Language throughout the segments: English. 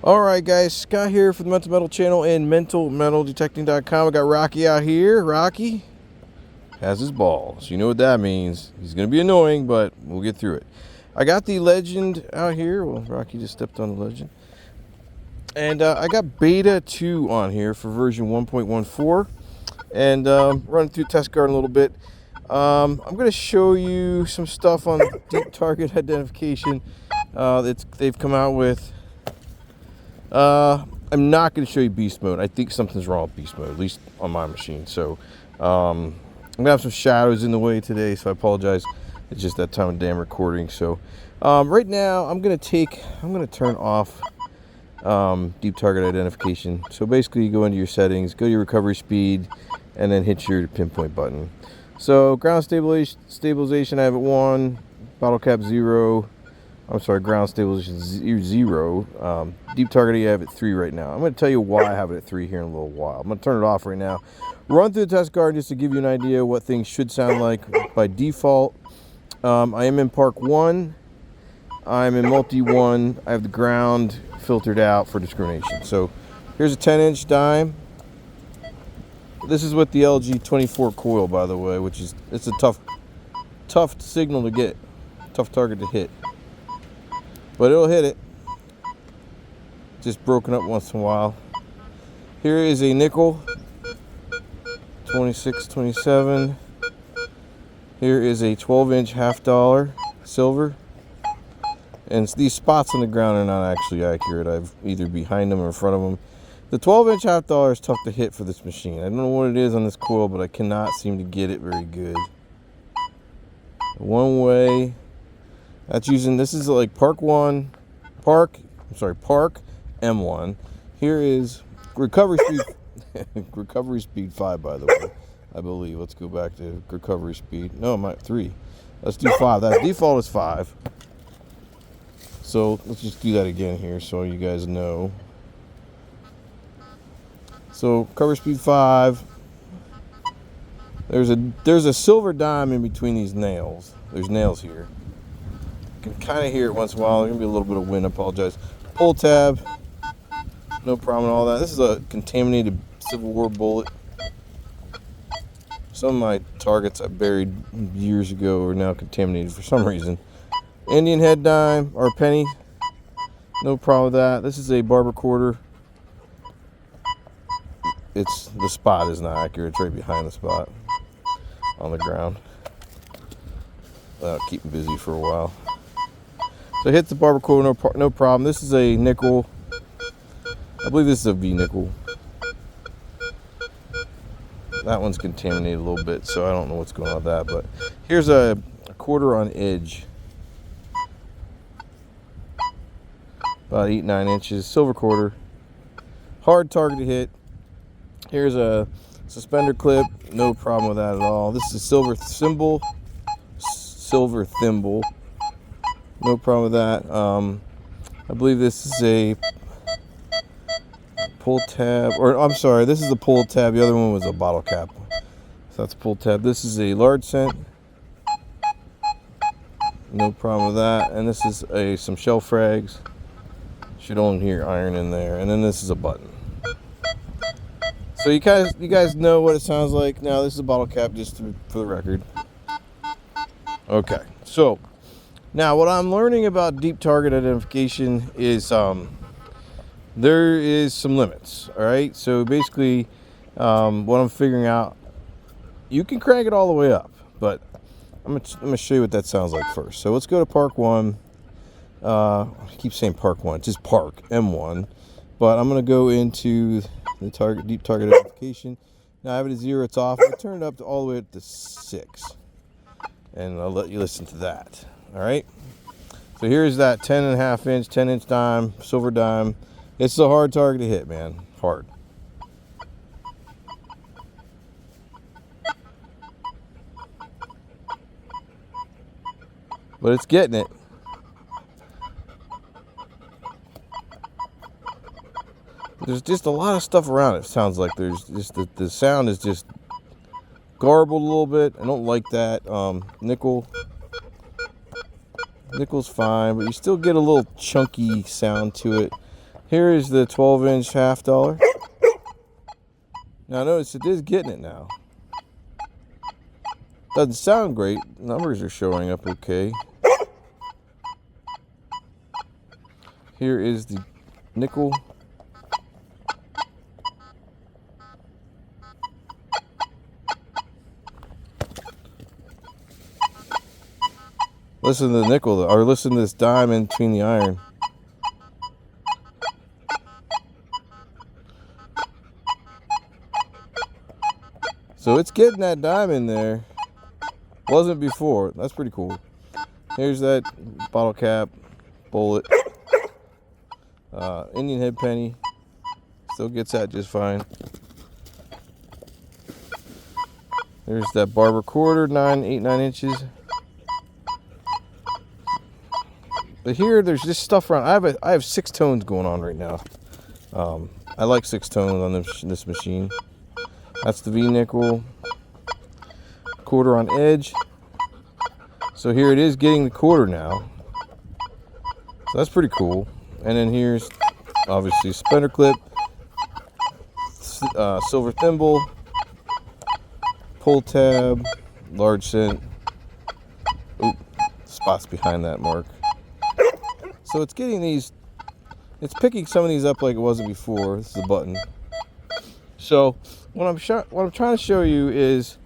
Alright guys, Scott here for the Mental Metal channel and mentalmetaldetecting.com. I got Rocky out here. Rocky has his balls. You know what that means. He's going to be annoying, but we'll get through it. I got the Legend out here. Well, Rocky just stepped on the Legend. And I got Beta 2 on here for version 1.14. And running through test guard a little bit. I'm going to show you some stuff on deep target identification that they've come out with. I'm not going to show you beast mode. I think something's wrong with beast mode, at least on my machine. So I'm going to have some shadows in the way today, so I apologize. It's just that time of damn recording. So right now I'm going to turn off deep target identification. So basically you go into your settings, go to your recovery speed, and then hit your pinpoint button. So ground stabilization I have at 1, bottle cap 0. I'm sorry, ground stabilization 0. Deep targeting I have at 3 right now. I'm going to tell you why I have it at 3 here in a little while. I'm going to turn it off right now. Run through the test guard just to give you an idea what things should sound like by default. I am in Park 1. I'm in Multi 1. I have the ground filtered out for discrimination. So here's a 10-inch dime. This is with the LG 24 coil, by the way, which is it's a tough signal to get, tough target to hit. But it'll hit it. Just broken up once in a while. Here is a nickel. 26, 27. Here is a 12-inch $half silver. And these spots on the ground are not actually accurate. I've either behind them or in front of them. The 12-inch $half is tough to hit for this machine. I don't know what it is on this coil, but I cannot seem to get it very good. One way. That's using, this is like Park M1. Here is recovery speed, recovery speed 5, by the way, I believe. Let's go back to recovery speed. No, I'm at 3. Let's do 5. That default is 5. So let's just do that again here so you guys know. So recovery speed 5. There's a silver dime in between these nails. There's nails here. You can kind of hear it once in a while. There's going to be a little bit of wind, I apologize. Pull tab, no problem at all that. This is a contaminated Civil War bullet. Some of my targets I buried years ago are now contaminated for some reason. Indian head dime, or penny, no problem with that. This is a barber quarter. The spot is not accurate. It's right behind the spot on the ground. That'll keep them busy for a while. So hit the barber quarter, no problem. This is a nickel. I believe this is a V nickel. That one's contaminated a little bit, so I don't know what's going on with that. But here's a quarter on edge. About 8-9 inches. Silver quarter. Hard target to hit. Here's a suspender clip. No problem with that at all. This is a silver thimble. No problem with that. I believe this is a pull tab, or I'm sorry, this is the pull tab. The other one was a bottle cap. So that's pull tab. This is a large cent. No problem with that. And this is some shell frags. Should only hear iron in there. And then this is a button. So you guys know what it sounds like. Now this is a bottle cap, just for the record. Okay, so now what I'm learning about deep target identification is there is some limits. All right, so basically what I'm figuring out, you can crank it all the way up, but I'm gonna show you what that sounds like first. So let's go to Park 1. I keep saying Park 1, it's just Park M1, but I'm gonna go into the deep target identification. Now I have it at 0, it's off. I turn it up all the way up to 6, and I'll let you listen to that. All right. So here's that 10.5-inch, 10-inch dime, silver dime. It's a hard target to hit, man. Hard. But it's getting it. There's just a lot of stuff around it. It sounds like there's just the sound is just garbled a little bit. I don't like that. Nickel's fine, but you still get a little chunky sound to it. Here is the 12-inch half dollar. Now notice it is getting it now. Doesn't sound great. Numbers are showing up okay. Here is the nickel. Listen to the nickel, or listen to this dime in between the iron. So it's getting that dime in there. Wasn't before. That's pretty cool. Here's that bottle cap, bullet, Indian head penny. Still gets that just fine. There's that barber quarter, 8, 9 inches. But here, there's just stuff around. I have 6 tones going on right now. I like 6 tones on this machine. That's the V nickel. Quarter on edge. So here it is getting the quarter now. So that's pretty cool. And then here's obviously splinter clip, silver thimble, pull tab, large cent. Oop, spots behind that mark. So it's getting these, it's picking some of these up like it wasn't before. This is the button. So what I'm trying to show you is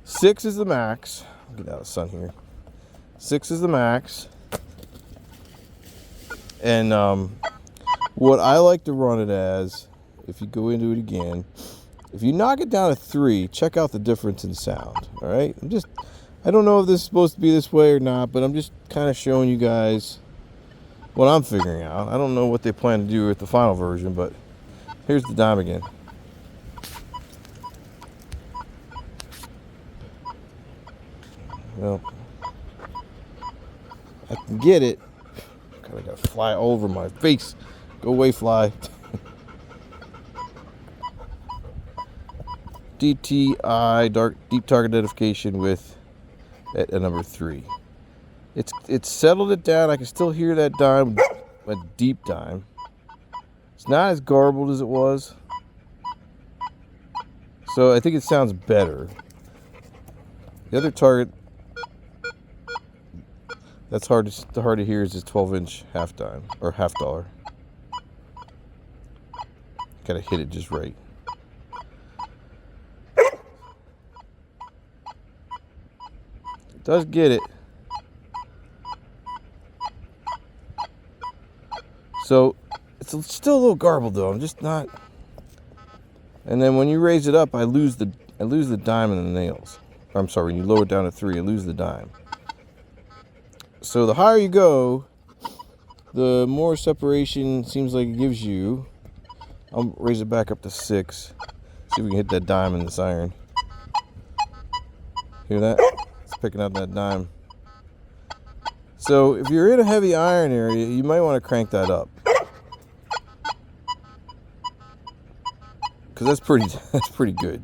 6 is the max. I'll get out of the sun here. 6 is the max. And what I like to run it as, if you go into it again, if you knock it down to 3, check out the difference in sound. All right. I don't know if this is supposed to be this way or not, but I'm just kind of showing you guys what I'm figuring out. I don't know what they plan to do with the final version, but here's the dime again. Well, I can get it. Kind of got to fly over my face. Go away, fly. DTI, deep target identification with at number 3. It's settled it down. I can still hear that dime, a deep dime. It's not as garbled as it was. So I think it sounds better. The other target that's hard to hear is this 12-inch half dime or half dollar. Gotta hit it just right. It does get it. So it's still a little garbled though. I'm just not. And then when you raise it up, I lose the dime in the nails. Or I'm sorry, when you lower it down to 3, I lose the dime. So the higher you go, the more separation seems like it gives you. I'll raise it back up to 6. See if we can hit that dime in this iron. Hear that? It's picking up that dime. So if you're in a heavy iron area, you might want to crank that up. Because that's pretty good.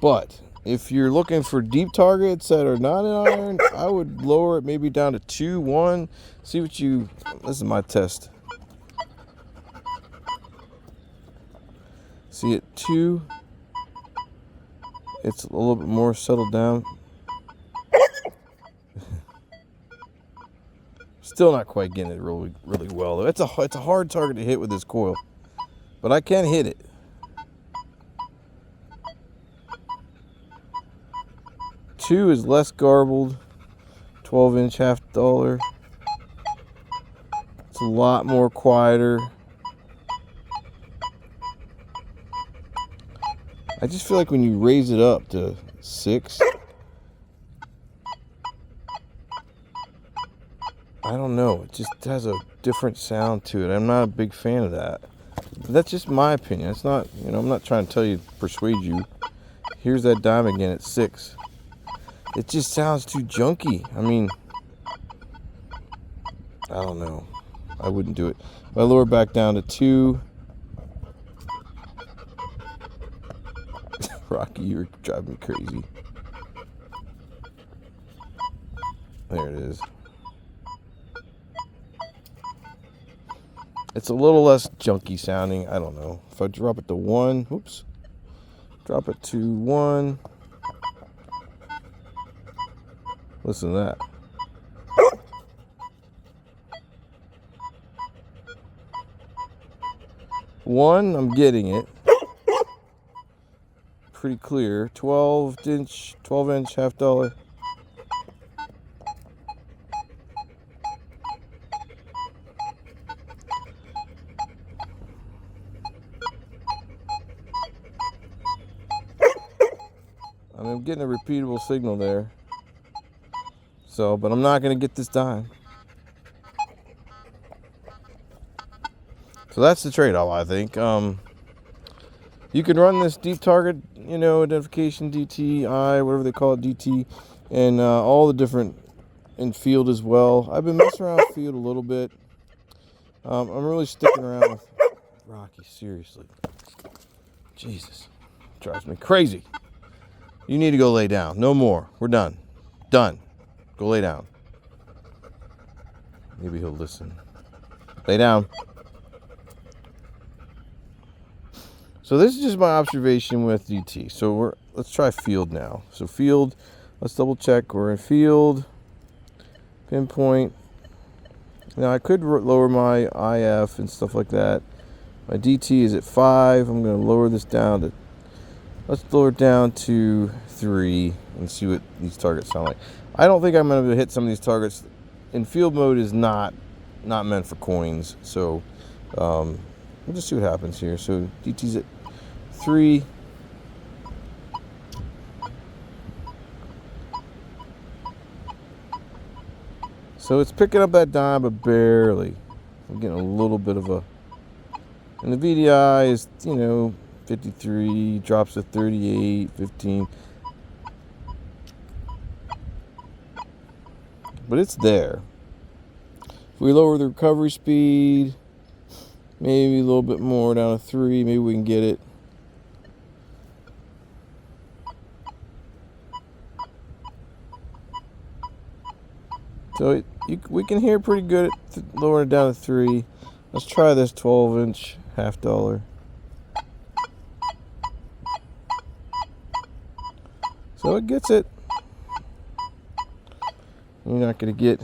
But if you're looking for deep targets that are not in iron, I would lower it maybe down to 2, 1. See what this is my test. See at 2, it's a little bit more settled down. Still not quite getting it really, really well though. It's a hard target to hit with this coil, but I can hit it. Two is less garbled. 12-inch half dollar. It's a lot more quieter. I just feel like when you raise it up to 6, I don't know, it just has a different sound to it. I'm not a big fan of that. But that's just my opinion. It's not, I'm not trying to tell you, persuade you. Here's that dime again at 6. It just sounds too junky. I mean, I don't know. I wouldn't do it. If I lower back down to 2, Rocky, you're driving me crazy. There it is. It's a little less junky sounding. I don't know. If I drop it to 1, whoops. Drop it to 1. Listen to that. One, I'm getting it. Pretty clear. 12-inch half dollar. I'm getting a repeatable signal there. So, but I'm not going to get this dime. So that's the trade-off, I think. You can run this deep target, identification, DTI, whatever they call it, DT, and all the different in field as well. I've been messing around with field a little bit. I'm really sticking around with Rocky, seriously. Jesus. Drives me crazy. You need to go lay down. No more. We're done. Done. Go lay down. Maybe he'll listen. Lay down. So this is just my observation with DT. So let's try field now. So field, let's double check. We're in field. Pinpoint. Now I could lower my IF and stuff like that. My DT is at 5. I'm going to lower this down to, let's lower it down to 3 and see what these targets sound like. I don't think I'm going to hit some of these targets. In field mode is not meant for coins. So we'll just see what happens here. So DT's at 3. So it's picking up that dime, but barely. I'm getting a little bit of a... And the VDI is, 53, drops to 38, 15. But it's there. If we lower the recovery speed, maybe a little bit more down to 3, maybe we can get it. So we can hear pretty good at lowering it down to 3. Let's try this 12-inch half dollar. So it gets it. You're not going to get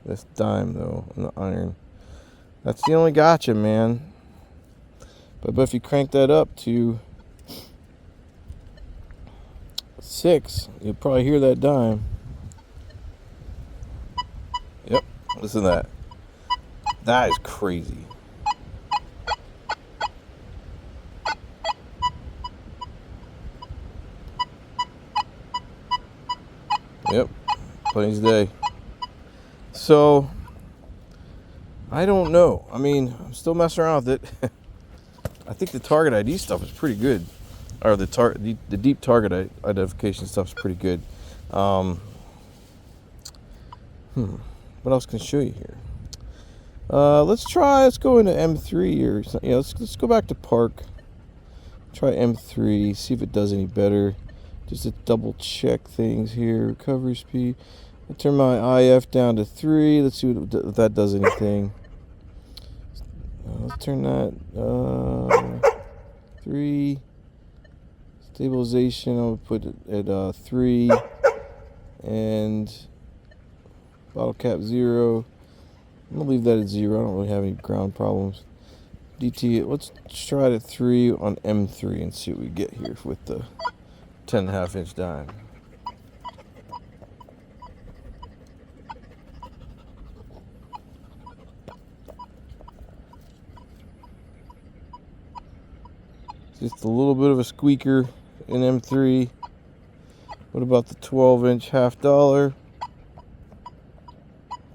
this dime, though, on the iron. That's the only gotcha, man. But if you crank that up to 6, you'll probably hear that dime. Yep, listen to that. That is crazy. Yep, plain as day. So, I don't know. I mean, I'm still messing around with it. I think the target ID stuff is pretty good. Or the deep target identification stuff is pretty good. What else can I show you here? Let's go into M3 or something. Yeah, let's go back to Park. Try M3, see if it does any better. Just to double check things here. Recovery speed. I turn my IF down to 3. Let's see if that does anything. Let's turn that 3. Stabilization, I'll put it at 3. And bottle cap 0. I'm going to leave that at 0. I don't really have any ground problems. DT, let's try it at 3 on M3 and see what we get here with the 10.5-inch dime. Just a little bit of a squeaker in M3. What about the 12-inch half dollar?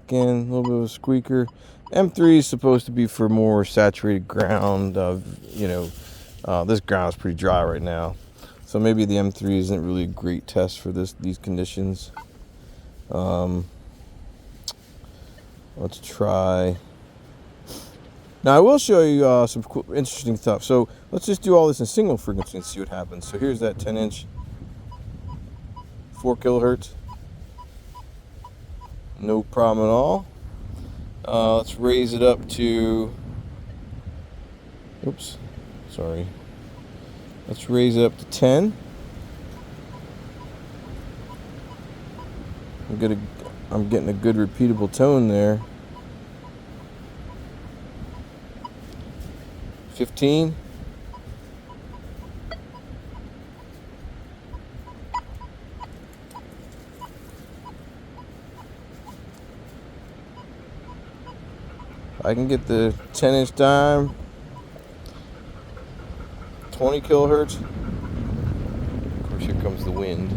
Again, a little bit of a squeaker. M3 is supposed to be for more saturated ground. This ground is pretty dry right now. So maybe the M3 isn't really a great test for these conditions. Let's try. Now I will show you some cool, interesting stuff. So let's just do all this in single frequency and see what happens. So here's that 10-inch, 4 kilohertz. No problem at all. Let's raise it up to Oops, sorry. Let's raise it up to 10. I'm getting a good repeatable tone there. 15. I can get the 10-inch dime, 20 kilohertz. Of course, here comes the wind.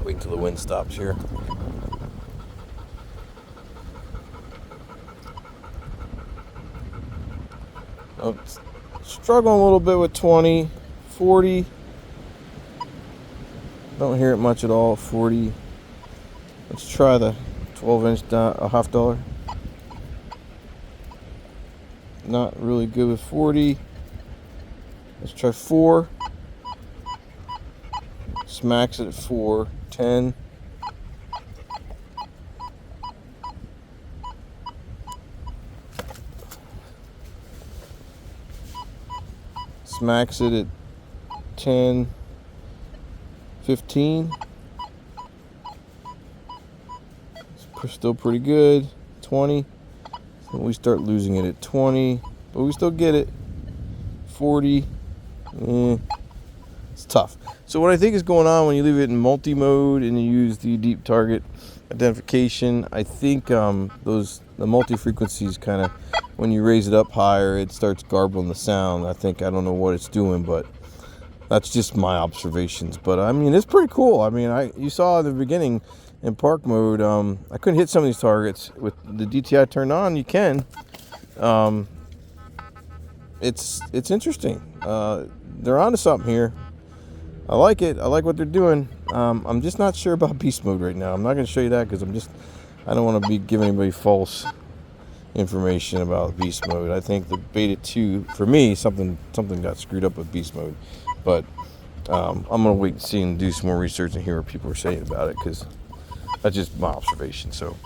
Wait till the wind stops here. Oh, struggling a little bit with 20, 40. Don't hear it much at all. 40. Let's try the 12-inch a half dollar. Not really good with 40. Let's try 4. Smacks it at 4. 10. Smacks it at 10. 15. It's still pretty good. 20. So we start losing it at 20, but we still get it. 40. It's tough. So what I think is going on when you leave it in multi-mode and you use the deep target identification, I think the multi-frequencies kind of, when you raise it up higher, it starts garbling the sound. I don't know what it's doing, but that's just my observations. But I mean, it's pretty cool. I mean, you saw in the beginning in park mode, I couldn't hit some of these targets. With the DTI turned on, you can. It's interesting. They're onto something here. I like it. I like what they're doing. I'm just not sure about beast mode right now. I'm not going to show you that because I don't want to be giving anybody false information about beast mode. I think the beta 2, for me, something got screwed up with beast mode. But I'm going to wait and see and do some more research and hear what people are saying about it, because that's just my observation. So,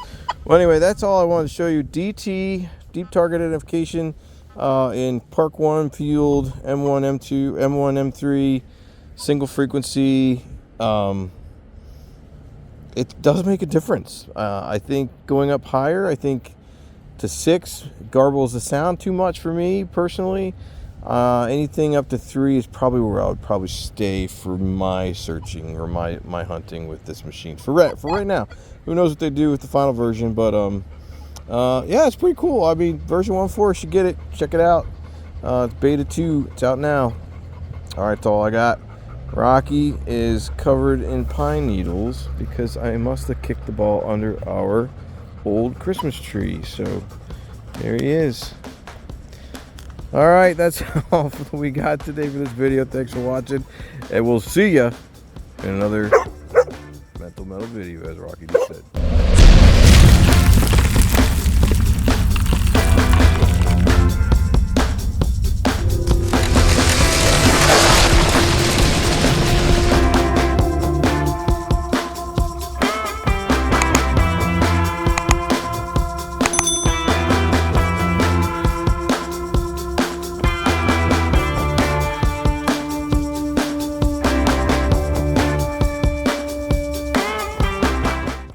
well, anyway, that's all I wanted to show you. DT, deep target identification, in Park 1 field, M1, M2, M1, M3, single frequency. It does make a difference. I think going up higher, I think to 6 garbles the sound too much for me personally. Anything up to 3 is probably where I would probably stay for my searching or my hunting with this machine for right now. Who knows what they do with the final version, but yeah, it's pretty cool. I mean, version 1.4, should get it. Check it out. It's beta 2. It's out now. All right, that's all I got. Rocky is covered in pine needles because I must have kicked the ball under our old Christmas tree. So there he is. All right, that's all we got today for this video. Thanks for watching, and we'll see ya in another mental metal video, as Rocky just said.